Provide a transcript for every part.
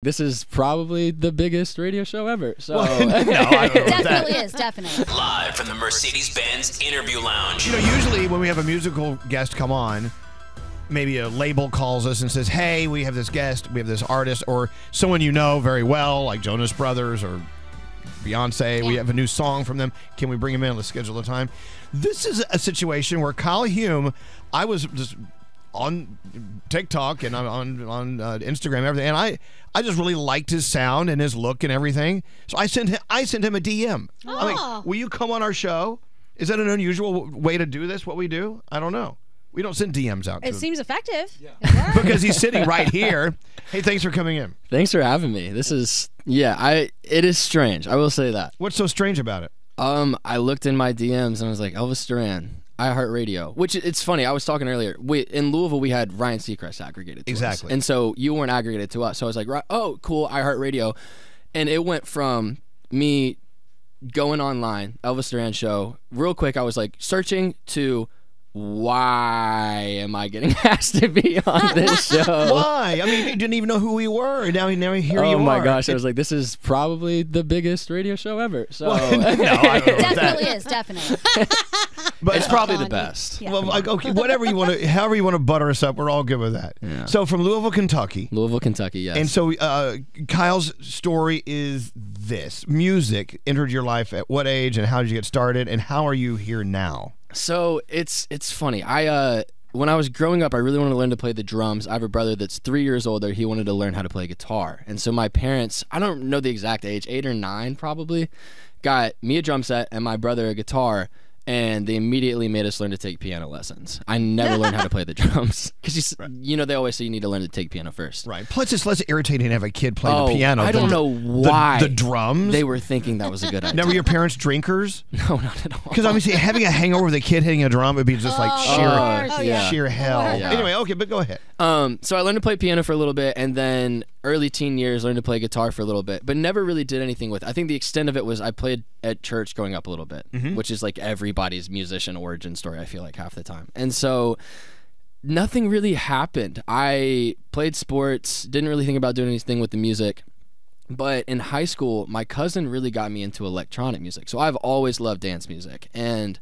This is probably the biggest radio show ever. So No, I don't know about Definitely that. is, definitely. Live from the Mercedes-Benz Interview Lounge. You know, usually when we have a musical guest come on, maybe a label calls us and says, hey, we have this guest, we have this artist, or someone you know very well, like Jonas Brothers or Beyonce. We have a new song from them. Can we bring him in? Let's schedule a time. This is a situation where Kyle Hume, I was just on TikTok and on Instagram and everything, and I just really liked his sound and his look and everything. So I sent him a DM. I'm like, will you come on our show? Is that an unusual way to do this, what we do? I don't know. We don't send DMs out. It seems effective. Yeah. Because he's sitting right here. Hey, thanks for coming in. thanks for having me. This is it is strange. I will say that. What's so strange about it? I looked in my DMs and I was like, Elvis Duran, iHeartRadio. Which it's funny. I was talking earlier. In Louisville, we had Ryan Seacrest aggregated to us. And so you weren't aggregated to us. So I was like, oh, cool, iHeartRadio. And it went from me going online, Elvis Duran show. Real quick, I was like searching to why am I getting asked to be on this show? Why? I mean, you didn't even know who we were, and now here you are. Oh my gosh! I was like, this is probably the biggest radio show ever. So no, I don't know Definitely is, definitely. But it's probably the best. Yeah. Well, like, okay, whatever you want to, however you want to butter us up, we're all good with that. Yeah. So from Louisville, Kentucky. Louisville, Kentucky, yes. And so Kyle's story is this: music entered your life at what age, and how did you get started, and how are you here now? So it's funny. When I was growing up, I really wanted to learn to play the drums. I have a brother that's 3 years older. He wanted to learn how to play guitar. And so my parents, I don't know the exact age, 8 or 9 probably, got me a drum set and my brother a guitar. And they immediately made us learn to take piano lessons. I never learned how to play the drums. Because, they always say you need to learn to take piano first. Right. Plus, it's less irritating to have a kid play the piano. I don't know why. The drums? They were thinking that was a good idea. Now, were your parents drinkers? No, not at all. Because obviously, having a hangover with a kid hitting a drum would be just like sheer hell. Yeah. Anyway, okay, but go ahead. So I learned to play piano for a little bit, and then early teen years learned to play guitar for a little bit, but never really did anything with it. I think the extent of it was I played at church growing up a little bit, which is like everybody's musician origin story, I feel like, half the time. And so nothing really happened. I played sports, didn't really think about doing anything with the music. But in high school, my cousin really got me into electronic music. So I've always loved dance music. And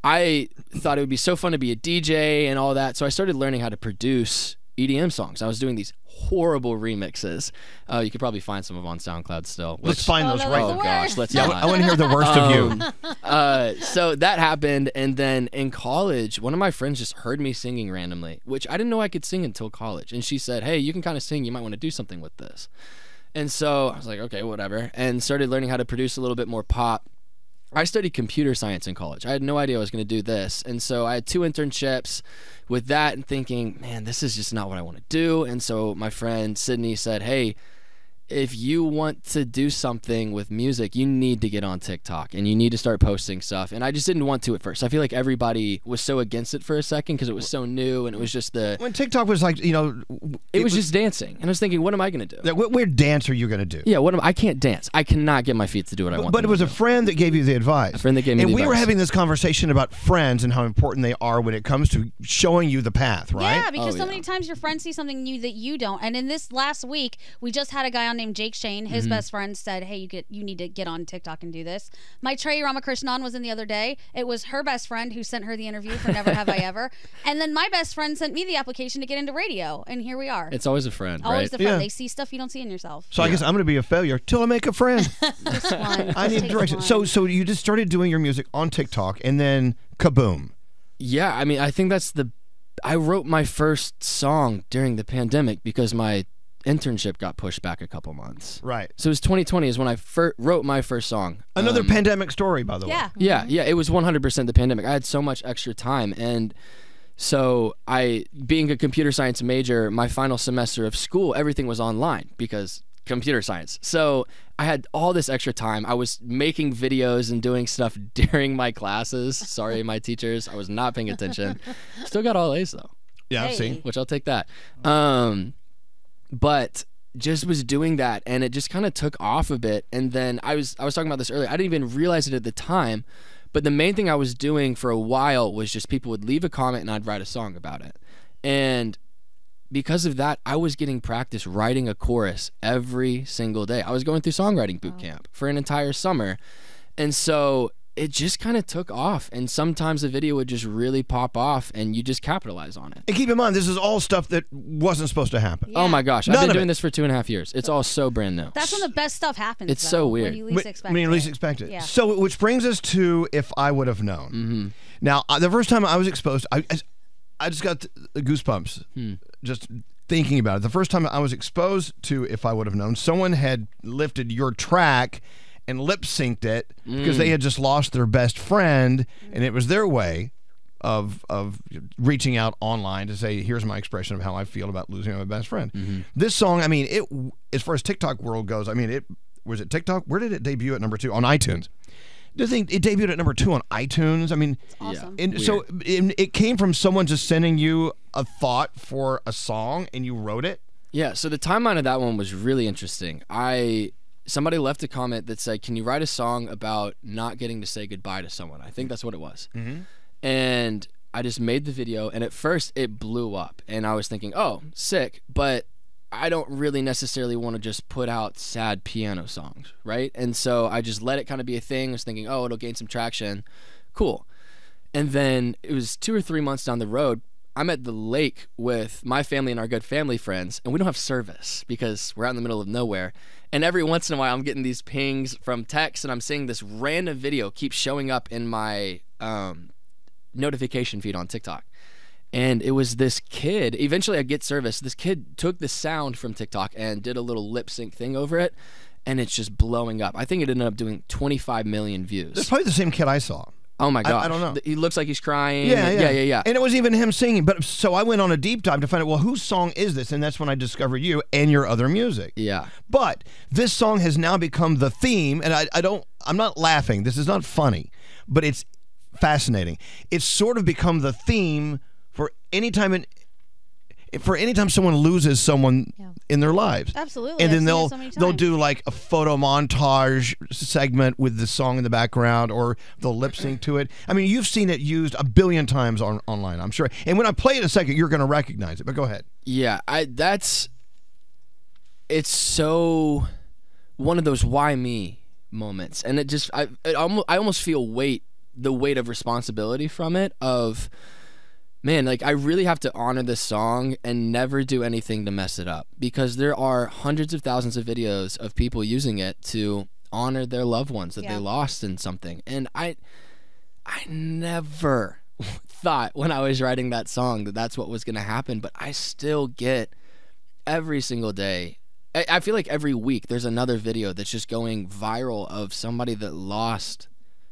I thought it would be so fun to be a DJ and all that. So I started learning how to produce EDM songs. I was doing these horrible remixes. You could probably find some of them on SoundCloud still. Let's find those right now. Oh gosh, let's not. I want to hear the worst of you. So that happened, and then in college, one of my friends just heard me singing randomly, which I didn't know I could sing until college. And she said, hey, you can kind of sing. You might want to do something with this. And so I was like, okay, whatever, and started learning how to produce a little bit more pop. I studied computer science in college. I had no idea I was going to do this. And so I had 2 internships with that and thinking, man, this is just not what I want to do. And so my friend Sydney said, hey, if you want to do something with music, you need to get on TikTok and you need to start posting stuff. And I just didn't want to at first. I feel like everybody was so against it for a second because it was so new and it was just when TikTok was like, it was just dancing. And I was thinking, what am I going to do? What weird dance are you going to do? Yeah, I can't dance. I cannot get my feet to do what I want. But it was a friend that gave you the advice. A friend that gave me the advice. And we were having this conversation about friends and how important they are when it comes to showing you the path, right? Yeah, because so many times your friends see something new that you don't. And in this last week, we just had a guy on named Jake Shane. His best friend said, hey, you need to get on TikTok and do this. My Trey Ramakrishnan was in the other day. It was her best friend who sent her the interview for Never Have I Ever. And then my best friend sent me the application to get into radio. And here we are. It's always a friend, right? Always the friend. Yeah. They see stuff you don't see in yourself. So I guess I'm going to be a failure till I make a friend. Just one. I need direction. So you just started doing your music on TikTok and then kaboom. Yeah, I mean, I think I wrote my first song during the pandemic because my internship got pushed back a couple months. Right. So it was 2020 is when I wrote my first song. Another pandemic story, by the way. Yeah, it was 100% the pandemic. I had so much extra time. And so being a computer science major, my final semester of school, everything was online because computer science. So I had all this extra time. I was making videos and doing stuff during my classes. Sorry, my teachers. I was not paying attention. Still got all A's, though. Yeah, I've seen. Which I'll take that. But just was doing that, and it just kind of took off a bit. And then I was talking about this earlier. I didn't even realize it at the time, but the main thing I was doing for a while was just people would leave a comment and I'd write a song about it. And because of that, I was getting practice writing a chorus every single day. I was going through songwriting boot camp for an entire summer. And so it just kind of took off. And sometimes a video would just really pop off and you just capitalize on it. And keep in mind, this is all stuff that wasn't supposed to happen. Yeah. Oh my gosh. I've been doing this for 2.5 years. It's all so brand new. That's when the best stuff happens. It's though, so weird. When you least expect When you least it. expect it. Yeah. So, which brings us to If I Would Have Known. Now, the first time I was exposed, I just got the goosebumps just thinking about it. The first time I was exposed to If I Would Have Known, someone had lifted your track and lip synced it because they had just lost their best friend, and it was their way of reaching out online to say, here's my expression of how I feel about losing my best friend. This song, I mean, it, as far as TikTok world goes, I mean, was it TikTok? Where did it debut at number 2? On iTunes. I think it debuted at number 2 on iTunes. I mean, It's awesome. and so it came from someone just sending you a thought for a song and you wrote it. Yeah, so the timeline of that one was really interesting. Somebody left a comment that said, can you write a song about not getting to say goodbye to someone? I think that's what it was. And I just made the video, and at first it blew up. And I was thinking, oh, sick, but I don't really necessarily want to just put out sad piano songs, right? And so I just let it kind of be a thing. I was thinking, oh, it'll gain some traction. Cool. And then it was 2 or 3 months down the road, I'm at the lake with my family and our good family friends, and we don't have service because we're out in the middle of nowhere. And every once in a while, I'm getting these pings from texts, and I'm seeing this random video keep showing up in my notification feed on TikTok. And it was this kid. Eventually, I get service. This kid took the sound from TikTok and did a little lip sync thing over it, and it's just blowing up. I think it ended up doing 25 million views. It's probably the same kid I saw. Oh my gosh. I don't know. He looks like he's crying. Yeah. And it was even him singing. But so I went on a deep dive to find out, well, whose song is this? And that's when I discovered you and your other music. Yeah. But this song has now become the theme, and I'm not laughing. This is not funny, but it's fascinating. It's sort of become the theme for any time someone loses someone in their lives. Absolutely. And then I've seen it so many they'll times. do like a photo montage segment with the song in the background, or they'll lip sync to it. I mean, you've seen it used a billion times online, I'm sure. And when I play it in a second, you're going to recognize it. But go ahead. Yeah, it's so one of those why me moments, and I almost feel the weight of responsibility from it of, man, like I really have to honor this song and never do anything to mess it up, because there are hundreds of thousands of videos of people using it to honor their loved ones that they lost in something. And I never thought when I was writing that song that that's what was going to happen, but I still get every single day. I feel like every week there's another video that's just going viral of somebody that lost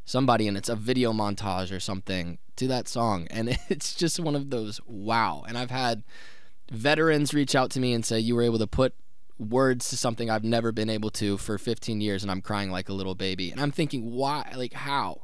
somebody, and it's a video montage or something to that song, and it's just one of those wow. And I've had veterans reach out to me and say, you were able to put words to something I've never been able to for 15 years, and I'm crying like a little baby. And I'm thinking, why? Like, how?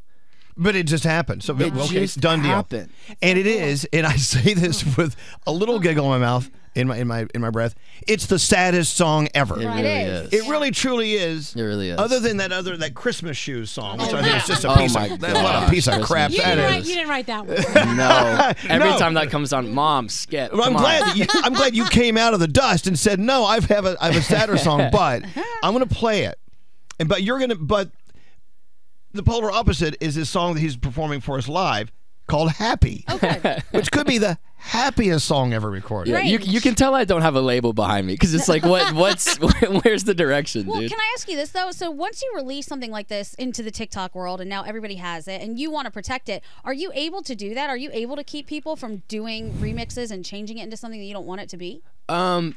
But it just happened. So It okay, just done deal. happened. And it is, and I say this with a little giggle in my mouth, in my breath. It's the saddest song ever. It really is. It really truly is. It really is. Other than that Christmas shoes song, which Oh, I think is just a oh piece my of gosh, what a piece of Christmas crap You that didn't, is. you didn't write that one. No. Every No. time that comes on, Mom, skip. Well, I'm Come glad on. I'm glad you came out of the dust and said no. I have a sadder song, but I'm gonna play it. But the polar opposite is this song that he's performing for us live called "Happy," Okay. which could be the happiest song ever recorded. Yeah, you can tell I don't have a label behind me, because it's like, where's the direction, Well, dude? can I ask you this though? So once you release something like this into the TikTok world, and now everybody has it, and you want to protect it, are you able to do that? Are you able to keep people from doing remixes and changing it into something that you don't want it to be?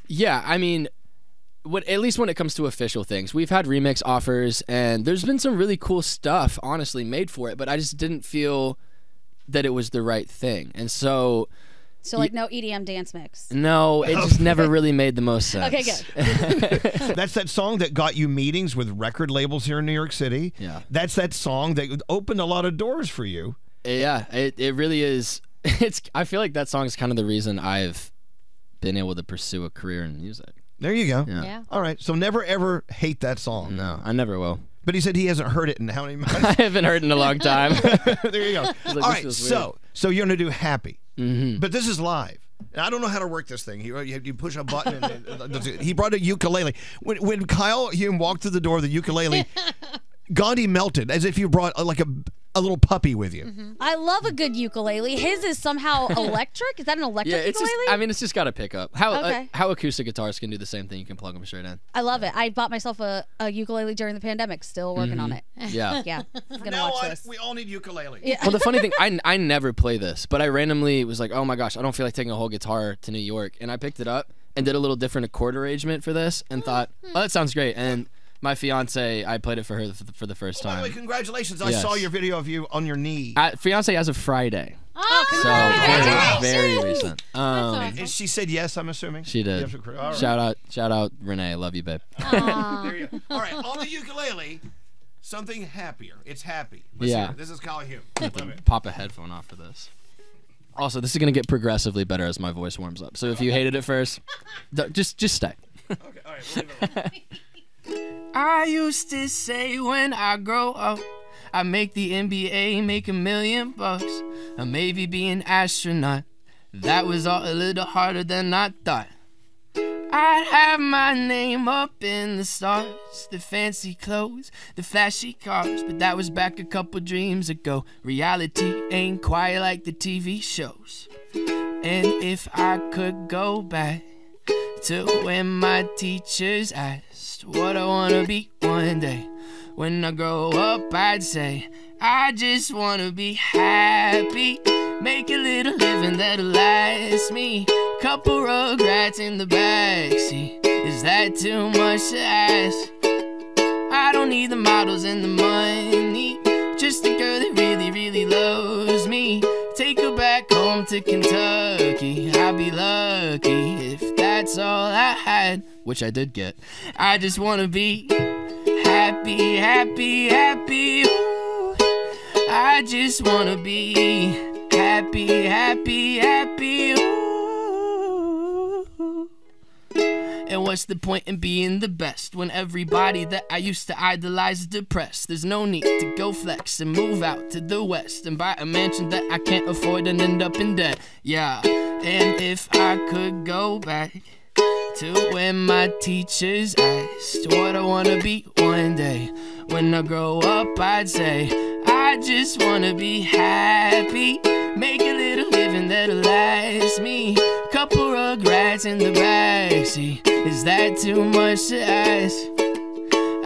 Yeah, I mean, at least when it comes to official things, we've had remix offers, and there's been some really cool stuff, honestly, made for it, but I just didn't feel that it was the right thing. And so like no EDM dance mix. no, it just never really made the most sense. Okay, good. That's that song that got you meetings with record labels here in New York City. Yeah. That's that song that opened a lot of doors for you. Yeah, it really is. I feel like that song is kind of the reason I've been able to pursue a career in music. There you go. Yeah. All right. So never ever hate that song. No, I never will. But he said he hasn't heard it in how many months? I haven't heard in a long time. There you go. like, All this right. feels So you're gonna do "Happy," but this is live. And I don't know how to work this thing. You push a button. And he brought a ukulele. When Kyle Hume walked through the door of the ukulele, Gandhi melted as if you brought like a little puppy with you. I love a good ukulele. His is somehow electric. Is that an electric ukulele? It's just got a pickup. How acoustic guitars can do the same thing. You can plug them straight in. I love it. I bought myself a ukulele during the pandemic. Still working on it. Yeah. Yeah. I'm gonna Now watch this. we all need ukulele. Yeah. Well, the funny thing, I never play this, but I randomly was like, oh my gosh, I don't feel like taking a whole guitar to New York, and I picked it up and did a little different chord arrangement for this, and thought, oh, that sounds great. And my fiance, I played it for her for the first time. By the way, congratulations! I saw your video of you on your knee. Fiance as of Friday. Oh, So very recent. And she said yes, I'm assuming. She did. All right. Shout out, Renee. I love you, babe. There you go. All right, on the ukulele, something happier. It's happy. Let's hear it. This is Kyle Hume. Pop a headphone off for this. Also, this is gonna get progressively better as my voice warms up. So if you hated it first, just stay. Okay, all right. We'll leave it alone. I used to say when I grow up, I make the NBA, make $1 million, or maybe be an astronaut. That was all a little harder than I thought. I'd have my name up in the stars, the fancy clothes, the flashy cars, but that was back a couple dreams ago. Reality ain't quite like the TV shows. And if I could go back to when my teachers asked what I wanna be one day, when I grow up I'd say I just wanna be happy, make a little living that'll last me, couple rugrats in the backseat, is that too much to ask? I don't need the models and the money, just a girl that really, really loves me, take her back home to Kentucky, I'll be lucky if that's all I had, which I did get. I just wanna be happy, happy, happy, ooh. I just wanna be happy, happy, happy, ooh. And what's the point in being the best when everybody that I used to idolize is depressed? There's no need to go flex and move out to the west and buy a mansion that I can't afford and end up in debt. Yeah, and if I could go back to when my teachers asked what I wanna be one day, when I grow up I'd say I just wanna be happy, make a little living that'll last me, couple rugrats in the backseat, is that too much to ask?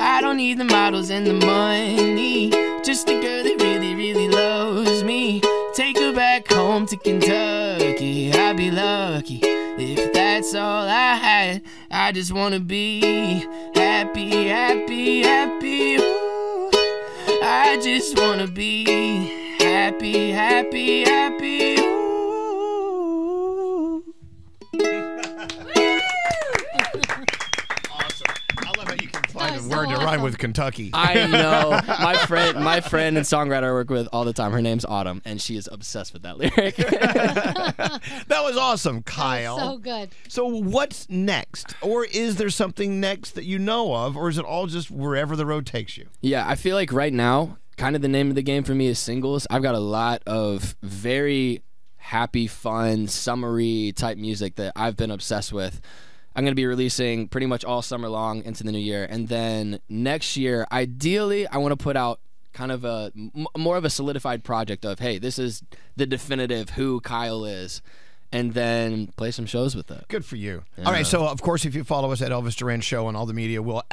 I don't need the models and the money, just a girl that really, really loves me, take her back home to Kentucky, I'll be lucky if that's all I had. I just wanna be happy, happy, happy, ooh. I just wanna be happy, happy, happy, ooh. Awesome. I love how you can find a word to rhyme with Kentucky. I know. My friend and songwriter I work with all the time, her name's Autumn, and she is obsessed with that lyric. That was awesome, Kyle. So good. So what's next? Or is there something next that you know of, or is it all just wherever the road takes you? Yeah, I feel like right now, kind of the name of the game for me is singles. I've got a lot of very happy, fun, summery type music that I've been obsessed with. I'm going to be releasing pretty much all summer long into the new year. And then next year, ideally, I want to put out kind of a more of a solidified project of, hey, this is the definitive who Kyle is. And then play some shows with it. Good for you. Yeah. All right, so of course, if you follow us at Elvis Duran Show on all the media, we'll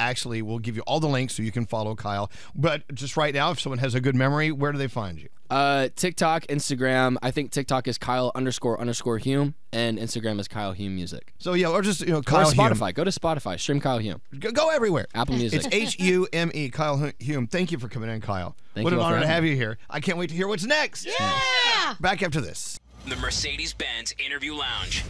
give you all the links so you can follow Kyle. But just right now, if someone has a good memory, where do they find you? TikTok, Instagram. I think TikTok is Kyle__Hume, and Instagram is Kyle Hume Music. So yeah, or just Kyle or Spotify. Hume. Go to Spotify. Stream Kyle Hume. Go everywhere. Apple Music. It's Hume. Kyle Hume. Thank you for coming in, Kyle. Thank what you an all for honor to having have me. you here. I can't wait to hear what's next. Yeah. Back after this. The Mercedes-Benz Interview Lounge.